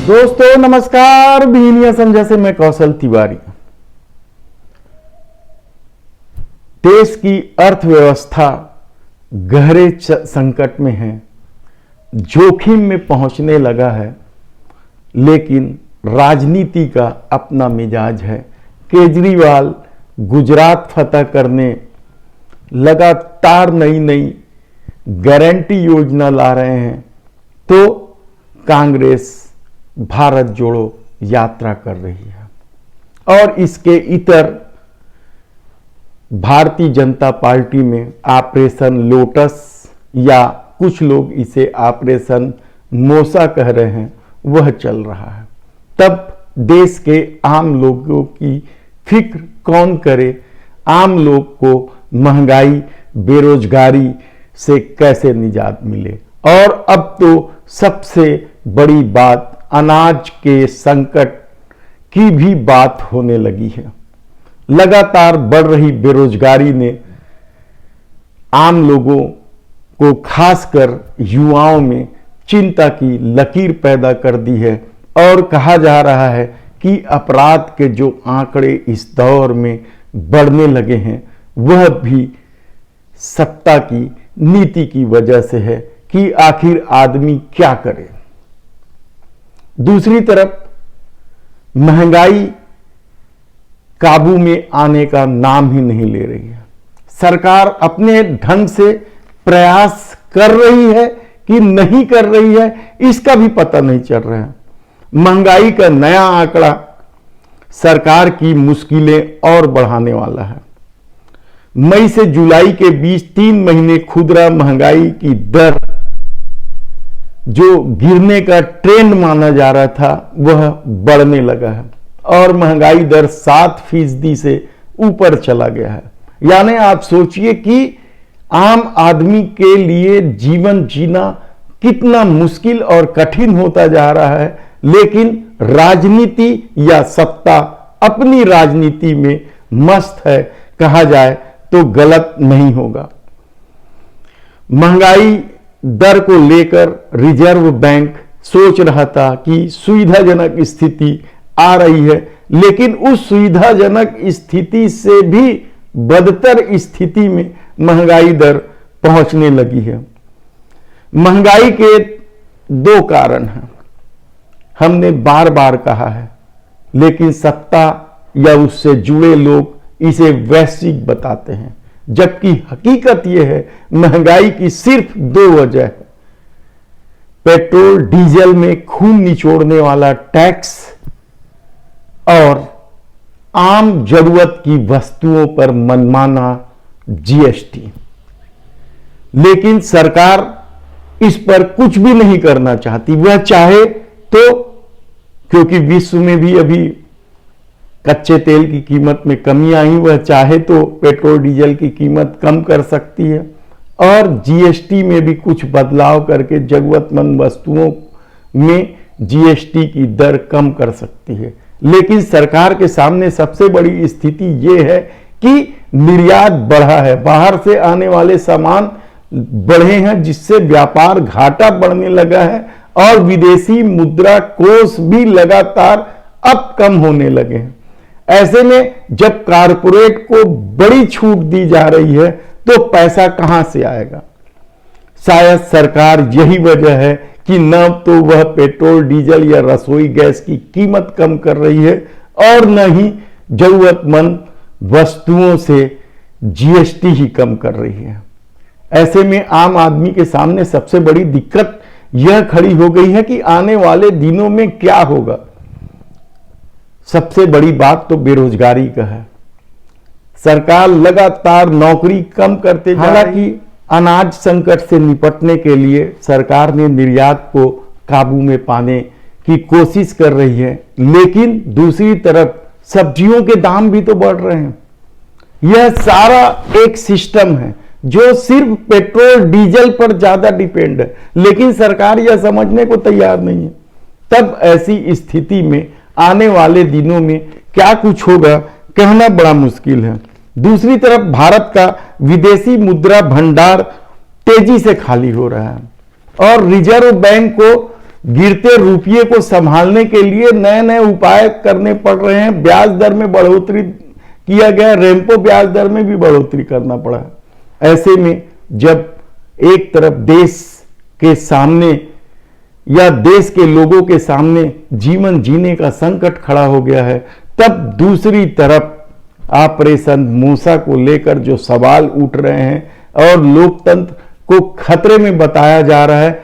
दोस्तों नमस्कार, बीनिया समझा से मैं कौशल तिवारी। देश की अर्थव्यवस्था गहरे संकट में है, जोखिम में पहुंचने लगा है, लेकिन राजनीति का अपना मिजाज है। केजरीवाल गुजरात फतह करने लगातार नई नई गारंटी योजना ला रहे हैं, तो कांग्रेस भारत जोड़ो यात्रा कर रही है और इसके इतर भारतीय जनता पार्टी में ऑपरेशन लोटस या कुछ लोग इसे ऑपरेशन मोसा कह रहे हैं, वह चल रहा है। तब देश के आम लोगों की फिक्र कौन करे? आम लोग को महंगाई बेरोजगारी से कैसे निजात मिले? और अब तो सबसे बड़ी बात अनाज के संकट की भी बात होने लगी है। लगातार बढ़ रही बेरोजगारी ने आम लोगों को, खासकर युवाओं में चिंता की लकीर पैदा कर दी है और कहा जा रहा है कि अपराध के जो आंकड़े इस दौर में बढ़ने लगे हैं, वह भी सत्ता की नीति की वजह से है कि आखिर आदमी क्या करे। दूसरी तरफ महंगाई काबू में आने का नाम ही नहीं ले रही है। सरकार अपने ढंग से प्रयास कर रही है कि नहीं कर रही है, इसका भी पता नहीं चल रहा है। महंगाई का नया आंकड़ा सरकार की मुश्किलें और बढ़ाने वाला है। मई से जुलाई के बीच 3 महीने खुदरा महंगाई की दर जो गिरने का ट्रेंड माना जा रहा था, वह बढ़ने लगा है और महंगाई दर 7% से ऊपर चला गया है। यानी आप सोचिए कि आम आदमी के लिए जीवन जीना कितना मुश्किल और कठिन होता जा रहा है, लेकिन राजनीति या सत्ता अपनी राजनीति में मस्त है, कहा जाए तो गलत नहीं होगा। महंगाई दर को लेकर रिजर्व बैंक सोच रहा था कि सुविधाजनक स्थिति आ रही है, लेकिन उस सुविधाजनक स्थिति से भी बदतर स्थिति में महंगाई दर पहुंचने लगी है। महंगाई के 2 कारण हैं, हमने बार बार कहा है, लेकिन सत्ता या उससे जुड़े लोग इसे वैश्विक बताते हैं, जबकि हकीकत यह है महंगाई की सिर्फ 2 वजह है। पेट्रोल डीजल में खून निचोड़ने वाला टैक्स और आम जरूरत की वस्तुओं पर मनमाना जीएसटी। लेकिन सरकार इस पर कुछ भी नहीं करना चाहती। वह चाहे तो, क्योंकि विश्व में भी अभी कच्चे तेल की कीमत में कमी आई, वह चाहे तो पेट्रोल डीजल की कीमत कम कर सकती है और जीएसटी में भी कुछ बदलाव करके जरूरतमंद वस्तुओं में जीएसटी की दर कम कर सकती है। लेकिन सरकार के सामने सबसे बड़ी स्थिति यह है कि निर्यात बढ़ा है, बाहर से आने वाले सामान बढ़े हैं, जिससे व्यापार घाटा बढ़ने लगा है और विदेशी मुद्रा कोष भी लगातार अब कम होने लगे हैं। ऐसे में जब कारपोरेट को बड़ी छूट दी जा रही है, तो पैसा कहां से आएगा? शायद सरकार यही वजह है कि न तो वह पेट्रोल डीजल या रसोई गैस की कीमत कम कर रही है और न ही जरूरतमंद वस्तुओं से जीएसटी ही कम कर रही है। ऐसे में आम आदमी के सामने सबसे बड़ी दिक्कत यह खड़ी हो गई है कि आने वाले दिनों में क्या होगा। सबसे बड़ी बात तो बेरोजगारी का है। सरकार लगातार नौकरी कम करते जा रही है। हालांकि अनाज संकट से निपटने के लिए सरकार ने निर्यात को काबू में पाने की कोशिश कर रही है, लेकिन दूसरी तरफ सब्जियों के दाम भी तो बढ़ रहे हैं। यह सारा एक सिस्टम है जो सिर्फ पेट्रोल डीजल पर ज्यादा डिपेंड है, लेकिन सरकार यह समझने को तैयार नहीं है। तब ऐसी स्थिति में आने वाले दिनों में क्या कुछ होगा, कहना बड़ा मुश्किल है। दूसरी तरफ भारत का विदेशी मुद्रा भंडार तेजी से खाली हो रहा है और रिजर्व बैंक को गिरते रुपये को संभालने के लिए नए नए उपाय करने पड़ रहे हैं। ब्याज दर में बढ़ोतरी किया गया, रेम्पो ब्याज दर में भी बढ़ोतरी करना पड़ा। ऐसे में जब एक तरफ देश के सामने या देश के लोगों के सामने जीवन जीने का संकट खड़ा हो गया है, तब दूसरी तरफ ऑपरेशन मूसा को लेकर जो सवाल उठ रहे हैं और लोकतंत्र को खतरे में बताया जा रहा है,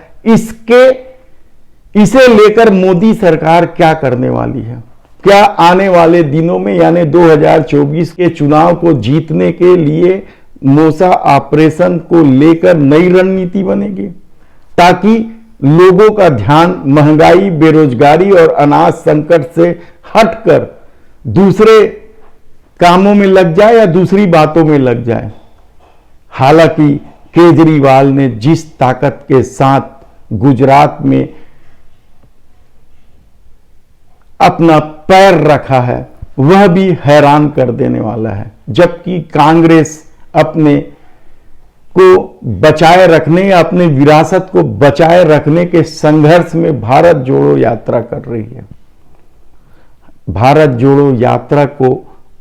इसे लेकर मोदी सरकार क्या करने वाली है? क्या आने वाले दिनों में यानी 2024 के चुनाव को जीतने के लिए मूसा ऑपरेशन को लेकर नई रणनीति बनेगी ताकि लोगों का ध्यान महंगाई, बेरोजगारी और अनाज संकट से हटकर दूसरे कामों में लग जाए या दूसरी बातों में लग जाए? हालांकि केजरीवाल ने जिस ताकत के साथ गुजरात में अपना पैर रखा है वह भी हैरान कर देने वाला है, जबकि कांग्रेस अपने को बचाए रखने या अपने विरासत को बचाए रखने के संघर्ष में भारत जोड़ो यात्रा कर रही है। भारत जोड़ो यात्रा को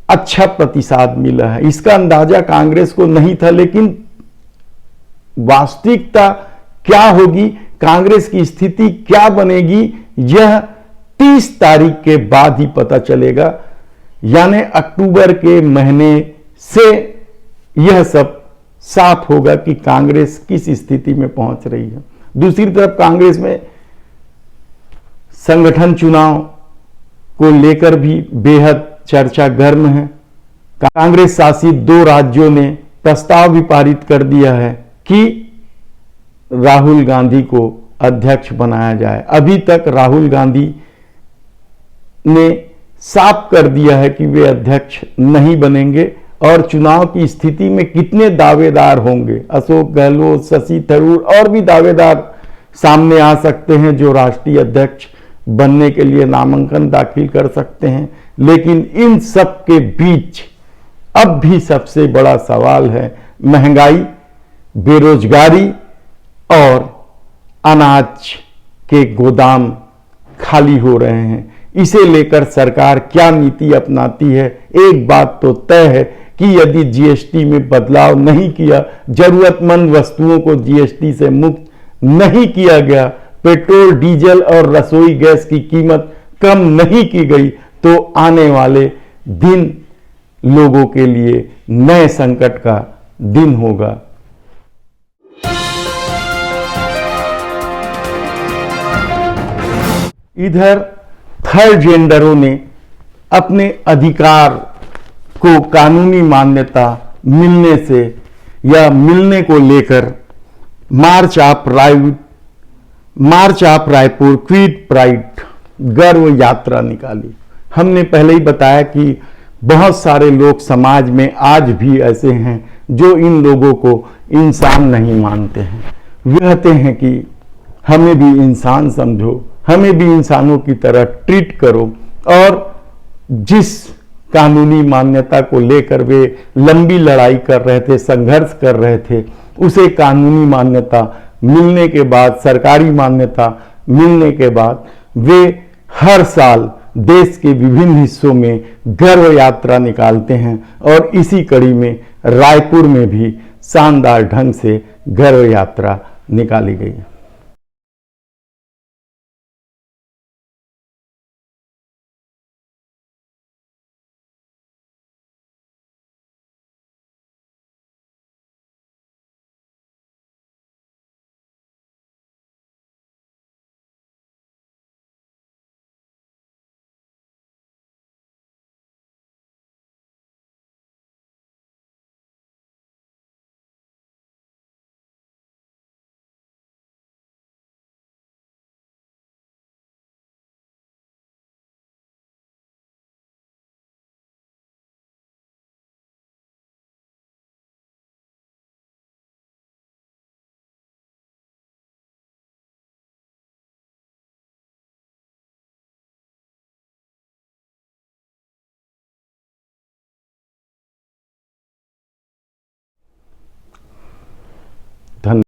अच्छा प्रतिसाद मिला है, इसका अंदाजा कांग्रेस को नहीं था, लेकिन वास्तविकता क्या होगी, कांग्रेस की स्थिति क्या बनेगी, यह 30 तारीख के बाद ही पता चलेगा। यानी अक्टूबर के महीने से यह सब साफ होगा कि कांग्रेस किस स्थिति में पहुंच रही है। दूसरी तरफ कांग्रेस में संगठन चुनाव को लेकर भी बेहद चर्चा गर्म है। कांग्रेस शासित 2 राज्यों ने प्रस्ताव भी पारित कर दिया है कि राहुल गांधी को अध्यक्ष बनाया जाए। अभी तक राहुल गांधी ने साफ कर दिया है कि वे अध्यक्ष नहीं बनेंगे और चुनाव की स्थिति में कितने दावेदार होंगे, अशोक गहलोत, शशि थरूर और भी दावेदार सामने आ सकते हैं जो राष्ट्रीय अध्यक्ष बनने के लिए नामांकन दाखिल कर सकते हैं। लेकिन इन सब के बीच अब भी सबसे बड़ा सवाल है महंगाई, बेरोजगारी और अनाज के गोदाम खाली हो रहे हैं। इसे लेकर सरकार क्या नीति अपनाती है? एक बात तो तय है कि यदि जीएसटी में बदलाव नहीं किया, जरूरतमंद वस्तुओं को जीएसटी से मुक्त नहीं किया गया, पेट्रोल, डीजल और रसोई गैस की कीमत कम नहीं की गई, तो आने वाले दिन लोगों के लिए नए संकट का दिन होगा। इधर थर्ड जेंडरों ने अपने अधिकार को कानूनी मान्यता मिलने से या मिलने को लेकर मार्च ऑफ रायपुर क्विट प्राइड गर्व यात्रा निकाली। हमने पहले ही बताया कि बहुत सारे लोग समाज में आज भी ऐसे हैं जो इन लोगों को इंसान नहीं मानते हैं। वे कहते हैं कि हमें भी इंसान समझो, हमें भी इंसानों की तरह ट्रीट करो। और जिस कानूनी मान्यता को लेकर वे लंबी लड़ाई कर रहे थे, संघर्ष कर रहे थे, उसे कानूनी मान्यता मिलने के बाद, सरकारी मान्यता मिलने के बाद वे हर साल देश के विभिन्न हिस्सों में गर्व यात्रा निकालते हैं। और इसी कड़ी में रायपुर में भी शानदार ढंग से गर्व यात्रा निकाली गई।